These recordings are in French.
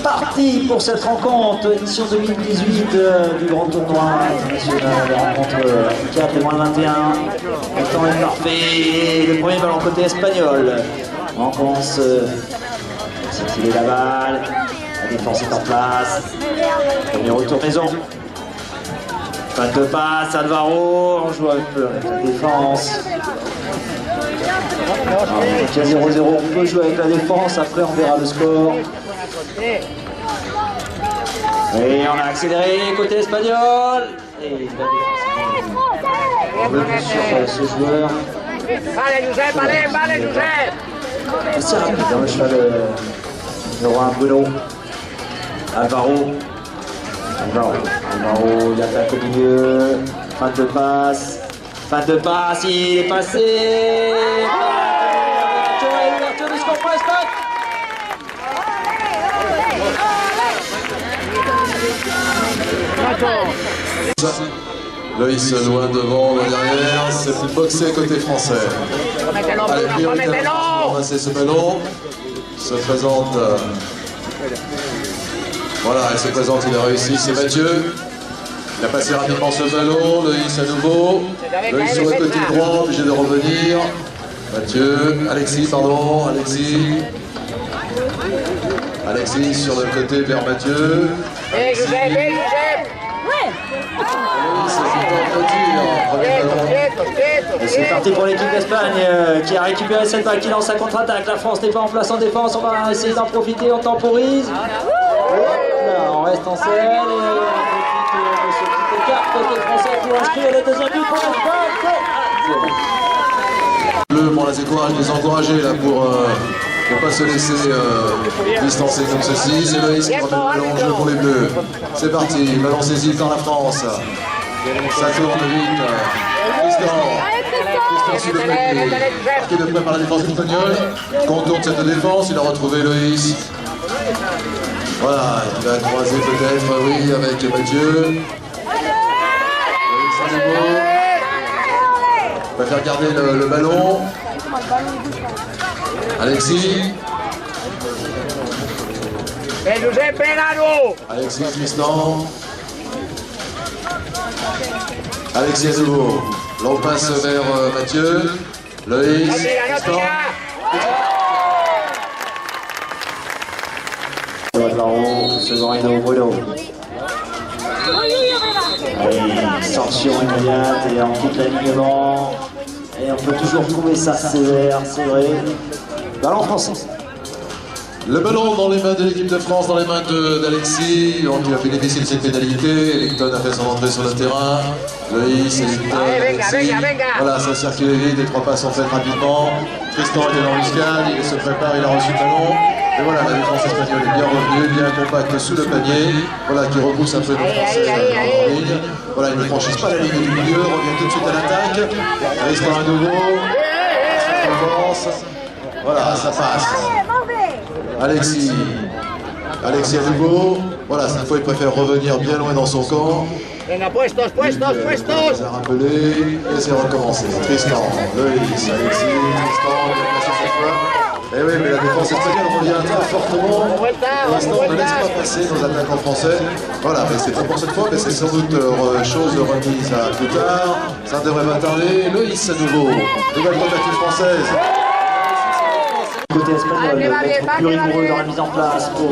Parti pour cette rencontre, édition 2018 du grand tournoi international, rencontre 4 et moins 21. Le temps est parfait, le premier ballon côté espagnol. Rencontre, c'est la balle, la défense est en place. Premier retour maison. Fin de passe, Alvaro, on joue un peu avec la défense. Donc il y a 0-0, on peut jouer avec la défense, après on verra le score. Et on a accéléré côté espagnol. Et on veut plus sur ce joueur. Vale, Josep, vale, Josep. C'est rapide, hein, le cheval numéro 1, Bruno. Alvaro, il attaque au milieu. Fin de passe, il est passé. Ouverture du score pour l'Espagne. Loïs loin devant, loin derrière, c'est plus boxé côté français. Allez, priorité pour ramasser ce ballon. Se présente. Voilà, il se présente, il a réussi, c'est Mathieu. Il a passé rapidement ce ballon, Loïs à nouveau. Loïs sur le côté droit, obligé de revenir. Alexis sur le côté vers Mathieu. Et c'est parti pour l'équipe d'Espagne qui a récupéré cette balle, qui lance sa contre-attaque. La France n'est pas en place en défense, on va essayer d'en profiter, on temporise. Là, on reste en selle et on profite de ce petit écart côté français pour inscrire le deuxième but pour l'Espagne. Bon, là, les encourager là pour ne pas se laisser distancer comme ceci. C'est Loïs qui remet le ballon en jeu pour les Bleus. C'est parti, ballon saisi par la France. Ça tourne vite. Christian sur le côté. Marqué de près par la défense espagnole. Contourne cette défense, il a retrouvé Loïs. Voilà, il va croiser peut-être, oui, avec Mathieu. Loïs à nouveau. Il va faire garder le ballon. Alexis. Alexis Tristan. Alexis à nouveau. L'on passe vers Mathieu. Loïs. Tristan. Second rideau, Bruno. Sortion immédiate et on quitte l'alignement. Et on peut toujours trouver ça sévère, c'est vrai. Ballon français. Le ballon dans les mains de l'équipe de France, dans les mains d'Alexis. Donc il a bénéficié de cette pénalité. Electon a fait son entrée sur le terrain. Loïs, Electon, Alexis. Voilà, ça circule vite, les 3 passes sont faites rapidement. Tristan était dans l'uscade, il se prépare, il a reçu le ballon. Et voilà, la défense espagnole est bien revenue, bien compacte sous le panier. Voilà, qui repousse un peu le français en ligne. Voilà, ils ne franchissent pas la ligne du milieu, revient tout de suite à l'attaque. Tristan à nouveau. Voilà, ça passe. Alexis à nouveau. Voilà, cette fois il préfère revenir bien loin dans son camp. Puestos. Il a rappelé et c'est recommencé. Tristan, Loïs, Alexis, Tristan, il a passé cette fois. Eh oui, mais la défense espagnole revient très fortement. Pour l'instant, on ne laisse pas passer nos attaquants français. Voilà, mais c'est pas pour cette fois, mais c'est sans doute chose remise à plus tard. Ça ne devrait pas tarder. Loïs à nouveau. Nouvelle tentative française. Côté espagnol, être plus rigoureux dans la mise en place pour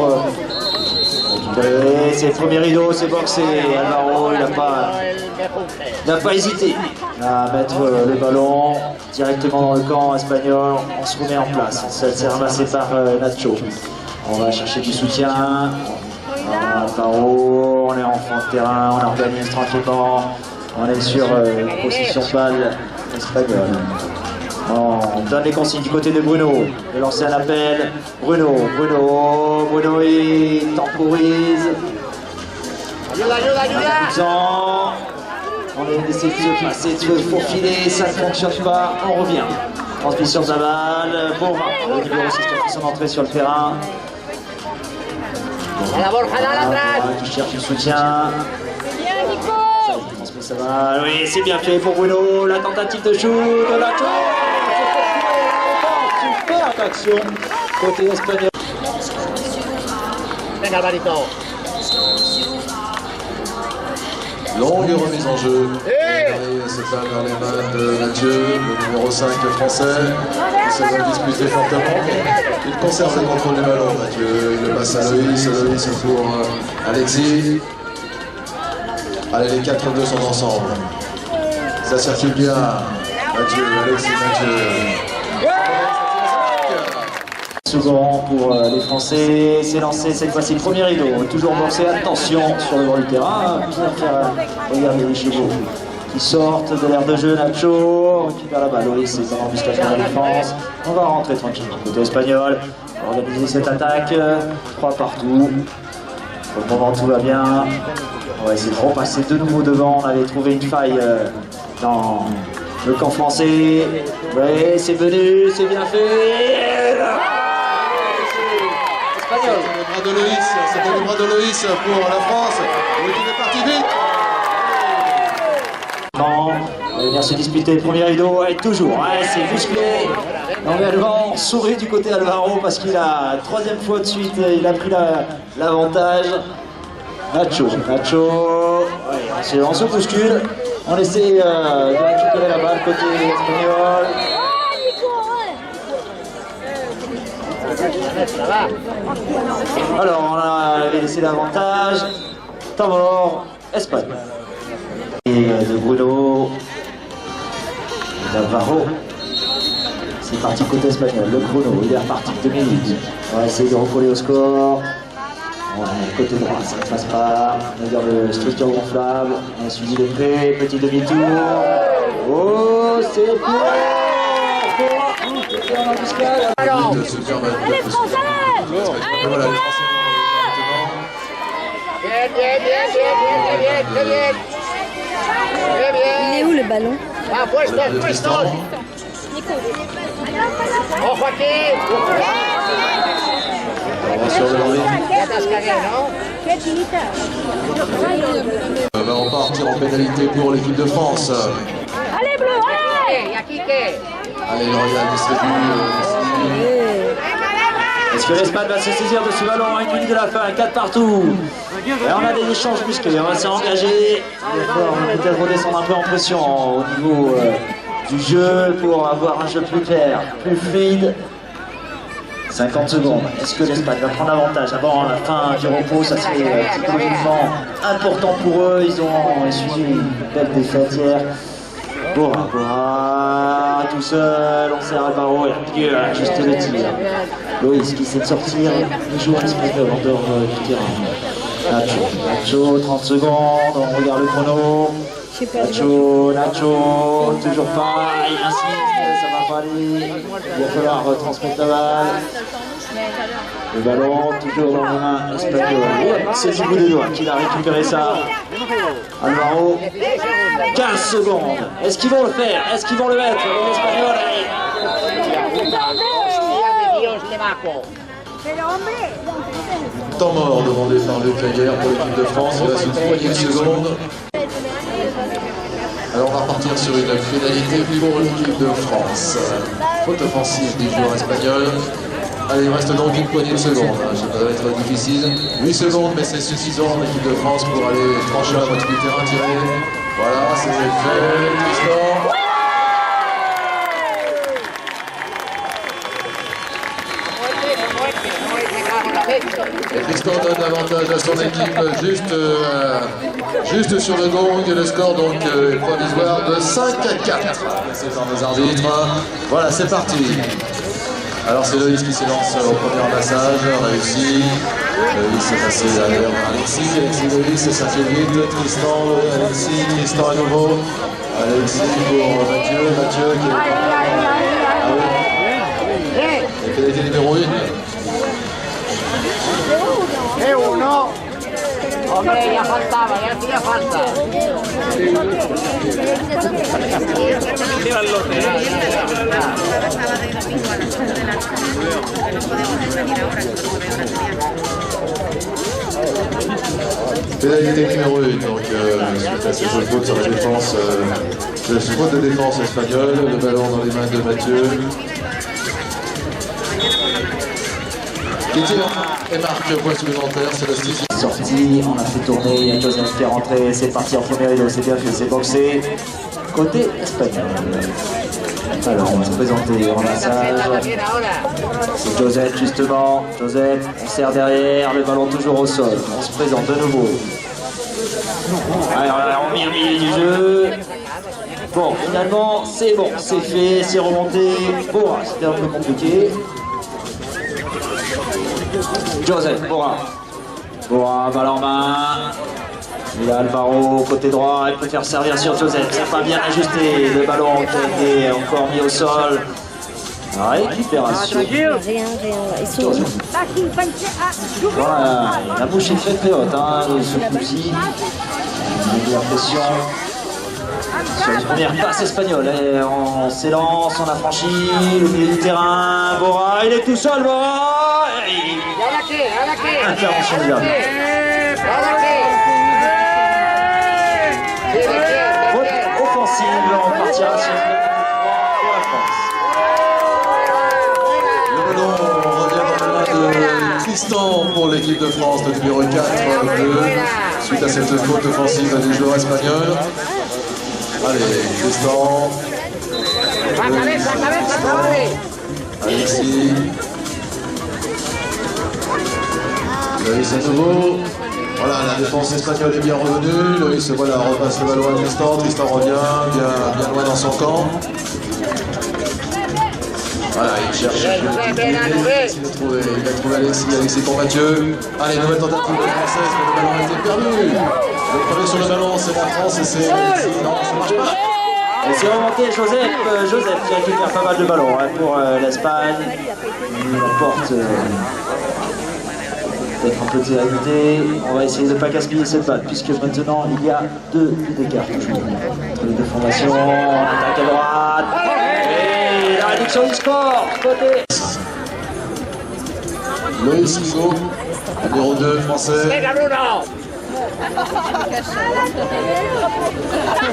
récupérer. C'est le premier rideau, c'est boxé. Alvaro, il n'a pas hésité à mettre le ballon directement dans le camp espagnol. On se remet en place. Ça s'est ramassé par Nacho. On va chercher du soutien. Alvaro, on est en fond de terrain, on organise tranquillement. On est sur possession balle espagnole. On donne les consignes du côté de Bruno. Il a lancé un appel. Bruno, il temporise. On essaie de se passer, de se faufiler, ça ne fonctionne pas, on revient. Transmission de la balle, Borja, le numéro 6 qui fait son entrée sur le terrain. Qui cherche le soutien. Ça va, oui, c'est bien fait pour Bruno, la tentative de shoot, super action côté espagnol. venga Alvarito. Longue remise en jeu. C'est pas dans les mains de Mathieu, le numéro 5 français, qui se va disputer fortement. Il conserve le contrôle du ballon, Mathieu. Il le passe à Loïs, Loïs pour Alexis. Allez, les 4-2 sont ensemble. Ça circule bien. Mathieu, Alexis, Mathieu. Second pour les Français, c'est lancé cette fois-ci, premier rideau, toujours boxé, attention sur le bord du terrain, bien faire regarder les chevaux qui sortent de l'aire de jeu, Nacho, récupère la balle, Loïs est en embuscade de la défense, on va rentrer tranquillement côté espagnol, on va organiser cette attaque, 3 partout, pour le moment tout va bien, on va essayer de repasser de nouveau devant, on avait trouvé une faille dans le camp français, ouais c'est venu, c'est bien fait. C'était le bras de Loïs, c'était le bras de Loïs pour la France. Il est parti vite. Non, on va venir se disputer le premier rideau, et toujours, ouais, c'est musclé. L'engagement sourit du côté Alvaro parce qu'il a, 3e fois de suite, il a pris l'avantage. Nacho, ouais, on se bouscule, on essaie de récupérer la balle côté espagnol. Alors, on avait laissé l'avantage. Temps mort, Espagne. Et de Bruno, d'Alvaro. C'est parti côté espagnol. Le chrono, il est reparti. 2 minutes. On va essayer de recoller au score. Ouais, côté droit, ça ne passe pas. On va dire le structure gonflable. On a suivi les prêts. Petit demi-tour. Oh, c'est pour. Allez Français! Allez Voilà, Il est où le ballon? Ah, puestos. Oh, Joaquín. Va repartir en pénalité pour l'équipe de France. Allez bleu, allez! Allez, L'Oréal distribue. Est-ce que l'Espagne va se saisir de ce ballon à 1 minute de la fin, 4 partout? Et on a des échanges musclés, on va s'engager. Il va falloir peut-être redescendre un peu en pression au niveau du jeu pour avoir un jeu plus clair, plus fluide. 50 secondes. Est-ce que l'Espagne va prendre avantage avant la fin du repos? Ça serait psychologiquement important pour eux. Ils ont essuyé une belle défaite hier. Bora, tout seul, on sert Alvaro et Dieu a ajusté le tir. Loïs qui essaie de sortir, le joueur espagnol en dehors du terrain. Nacho, 30 secondes, on regarde le chrono. Nacho, toujours pas, il insiste, ça va pas aller. Il va falloir transmettre la balle. Le ballon, toujours dans les mains espagnoles. C'est du bout des doigts qu'il a récupéré ça. Alvaro, 15 secondes. Est-ce qu'ils vont le faire? Est-ce qu'ils vont le mettre? Les Espagnols, Temps mort demandé par Luc Laguerre pour l'équipe de France. Il reste une poignée de secondes. Alors on va repartir sur une pénalité pour l'équipe de France. Faute offensive du joueur espagnol. Allez, il reste donc une poignée de secondes. Ça va être difficile. 8 secondes, mais c'est suffisant l'équipe de France pour aller franchir la moitié du terrain, tirer. Voilà, c'est fait. Tristan. Et Tristan donne avantage à son équipe juste sur le gong. Le score donc est provisoire de 5-4. C'est par nos arbitres. Voilà, c'est parti. Alors c'est Loïs qui s'élance au premier ramassage, réussi. Loïs est passé derrière Alexis, Loïs, ça fait vite. Tristan, Alexis, Tristan à nouveau. Alexis pour Mathieu qui est... Et pénalité numéro 1. ¡Eh, uno! Hombre, ya faltaba, ya hacía falta. Pénalité numéro 1, donc suite à cette faute sur la défense, faute de défense espagnole, le ballon dans les mains de Mathieu. qui tire et marque point supplémentaire, c'est le 6. Sorti, on a fait tourner, il y a Joseph qui est rentré, c'est parti en premier rideau, c'est bien fait, c'est boxé. Côté espagnol. Alors on va se présenter en massage. C'est Joseph justement. Joseph, on serre derrière, le ballon toujours au sol. On se présente de nouveau. Alors on vient au milieu du jeu. Bon, finalement, c'est bon, c'est fait, c'est remonté. Bora, c'était un peu compliqué. Joseph, Bora. Bora, balle en main. Il a Alvaro côté droit, il peut faire servir sur Joseph. C'est pas bien ajusté. Le ballon qui a été encore mis au sol. Récupération. Rien. Ils sont où? Voilà, la bouche est faite très haute, hein, ce coup-ci. Il y a la pression. Sur les premières passes espagnoles, et on s'élance, on a franchi le milieu du terrain. Bora, il est tout seul, Bora. Intervention du gardien. Faute offensive, on partira sur pour la France. Le ballon revient dans les mains de Tristan pour l'équipe de France, le numéro 4, suite à cette faute offensive des joueurs espagnols. Allez, Tristan. Alexis. Loïs à nouveau. Voilà, la défense espagnole est bien revenue. Loïs voilà, repasse le ballon à Tristan. Tristan revient bien loin dans son camp. Voilà, il cherche. Il a trouvé Alexis pour Mathieu. Allez, nouvelle tentative française, mais le ballon a été perdu. Le premier sur le ballon, c'est la France et c'est Alexis. Non, ça marche pas. Et c'est remonté Joseph qui récupère pas mal de ballons hein, pour l'Espagne. Il apporte peut-être un peu de sérénité. On va essayer de ne pas gaspiller cette balle puisque maintenant il y a 2 buts d'écart entre les deux formations. On attaque à droite. Et la réduction du score côté. Loïs Hugo, numéro 2 français.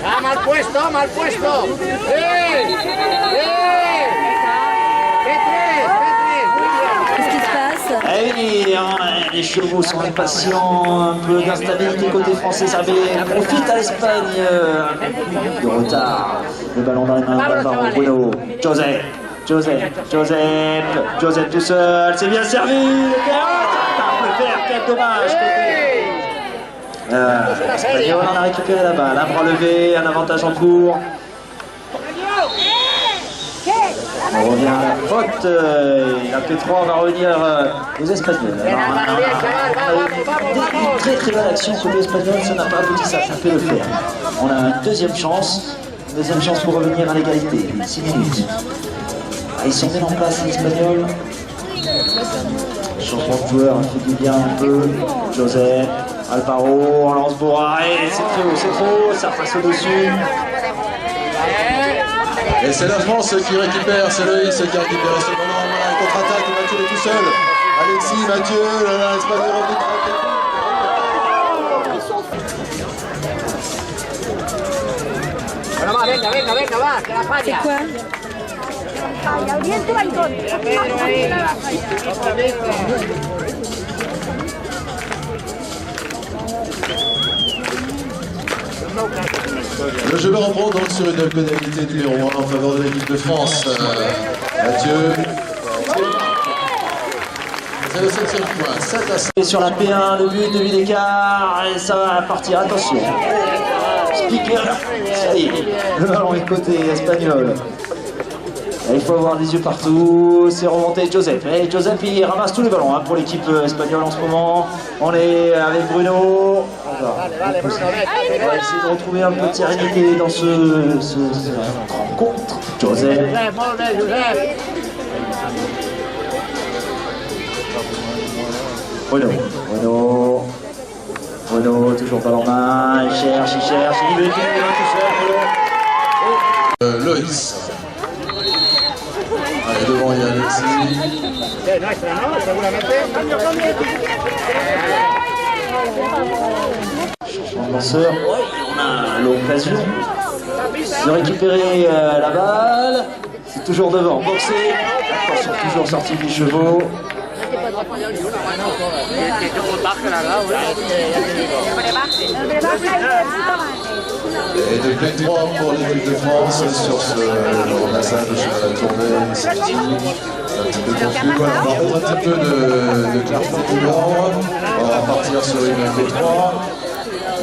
Ah, mal puesto, mal puesto. Qu'est-ce qui se passe? Eh oui, hein, les chevaux sont impatients, un peu d'instabilité côté français, ça profite à l'Espagne, un peu de retard. Le ballon dans les mains d'Alvaro Bruno. Joseph tout seul, c'est bien servi. Le faire, quel dommage côté. On a récupéré la balle, un bras levé, un avantage en cours. On revient à la faute, il a fait 3, on va revenir aux Espagnols. Une très très belle action côté espagnol, ça n'a pas abouti, ça peut le faire. On a une deuxième chance pour revenir à l'égalité, 6 minutes. Ils sont bien en place les Espagnols. Changement de joueur, il fait du bien un peu. Joseph, Alvaro, on lance Bora, et c'est trop, ça passe au-dessus. Et c'est la France qui récupère, c'est Loïs qui a récupéré ce ballon. Voilà, il contre-attaque, Mathieu est tout seul. Alexis, Mathieu, l'Espagne est revenu. C'est quoi? Le jeu va reprendre donc sur une pénalité numéro 1 en faveur de l'équipe de France. Mathieu. C'est le 7e point, 7 à 5. Et sur la P1, le but, 2 buts d'écart, et ça va partir, attention. Speaker, ça y est, le ballon est côté espagnol. Et il faut avoir des yeux partout, c'est remonté Joseph. Et Joseph il ramasse tous les ballons hein, pour l'équipe espagnole en ce moment. On est avec Bruno. On va essayer de retrouver un peu de sérénité dans ce rencontre. Joseph. Bruno, toujours pas en main, il cherche, il veut tout seul, Loïs. Allez, devant il y a Alexis. Changement de lanceur, on a l'occasion de récupérer la balle. C'est toujours devant, boxé. Attention, toujours sorti des chevaux. Et de plein 3 pour l'équipe de France sur ce ramassage de chemin à tourner. C'est un petit peu confus. Voilà, on va mettre un petit peu de clarté de l'ordre. On va partir sur une P3.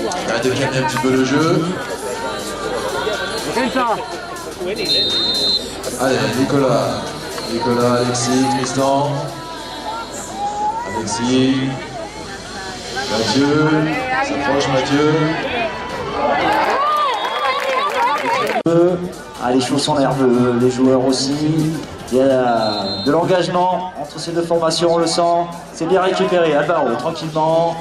On va décaler un petit peu le jeu. Allez, Nicolas, Alexis, Tristan. Alexis. Mathieu. S'approche Mathieu. Ah, les chevaux sont nerveux, les joueurs aussi. Il y a de l'engagement entre ces deux formations, on le sent. C'est bien récupéré, Alvaro, tranquillement.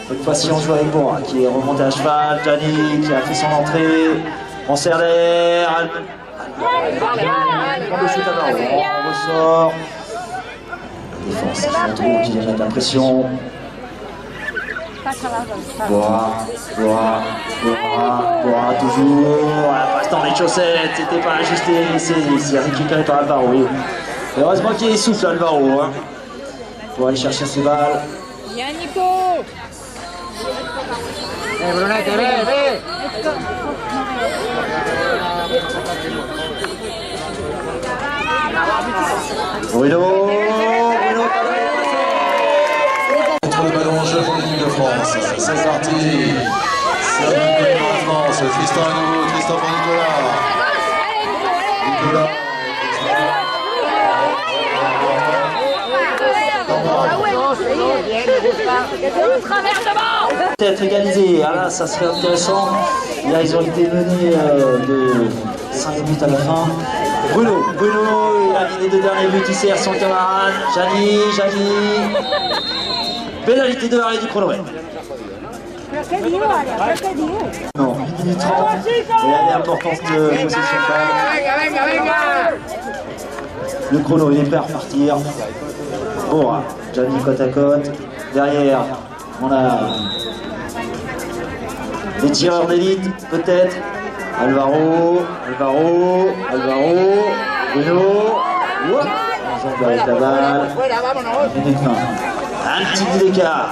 Cette fois-ci, on joue avec Bora, qui est remonté à cheval. Gianni, qui a fait son entrée. On serre l'air. On le shoot Alvaro, on ressort. La défense, qui vient mettre la pression. Bora, toujours. La passe dans les chaussettes, c'était pas ajusté, c'est récupéré par Alvaro. Oui. Heureusement qu'il souffle Alvaro hein, pour aller chercher ses balles. Bien Nico. Brunette, ve. Bruno. Contre le ballon en jeu pour l'équipe de France. C'est parti. C'est l'équipe de France. Tristan à nouveau. Tristan pour Nicolas. Peut-être égalisé, ah là ça serait intéressant. Là ils ont été menés de 5 buts à la fin. Bruno, il a mis les 2 derniers buts, il sert son camarade. Gianni. Pénalité de l'arrêt du chronomètre. Non, 1 minute 30. Et là l'importance de possession de balle. Le chrono il est prêt à repartir. Bora, Gianni côte à côte. Derrière, on a des tireurs d'élite, peut-être. Alvaro, Bruno. On jongle avec la balle. 1 minute 20. Un petit bout d'écart.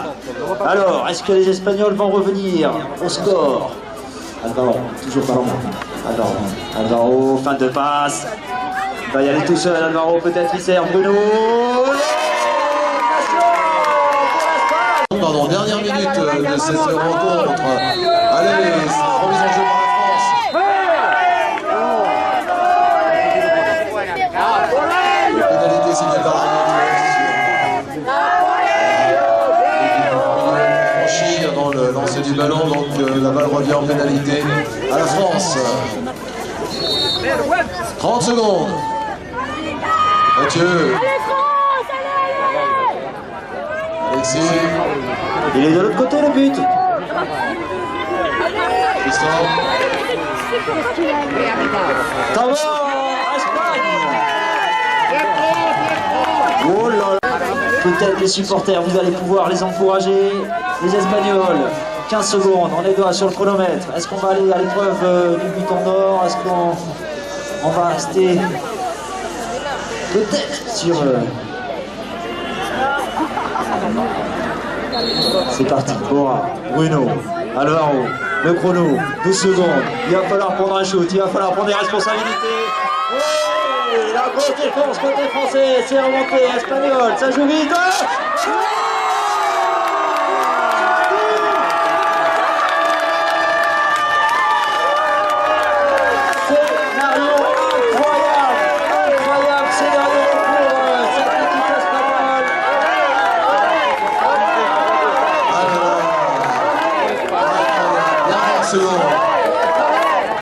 Alors, est-ce que les Espagnols vont revenir au score? Alvaro, toujours pas loin. Alvaro, fin de passe. Il va y aller tout seul, Alvaro, peut-être il sert Bruno. Pardon, dernière minute de cette rencontre. Allez, c'est la remise en jeu par la France. Pénalité signée par franchir dans le lancer du ballon, donc la balle revient en pénalité à la France. 30 secondes. Mathieu. Alexis. Il est de l'autre côté le but. Tristan. Bravo, Espagne. Oh là là. Peut-être les supporters, vous allez pouvoir les encourager. Les Espagnols, 15 secondes, on est doigts sur le chronomètre. Est-ce qu'on va aller à l'épreuve du but en or? Est-ce qu'on va rester peut-être sur... C'est parti, Bora, Bruno, Alvaro, le chrono, 12 secondes. Il va falloir prendre un shoot, il va falloir prendre des responsabilités. Oui, la grosse défense côté français, c'est remonté, espagnol, ça joue vite.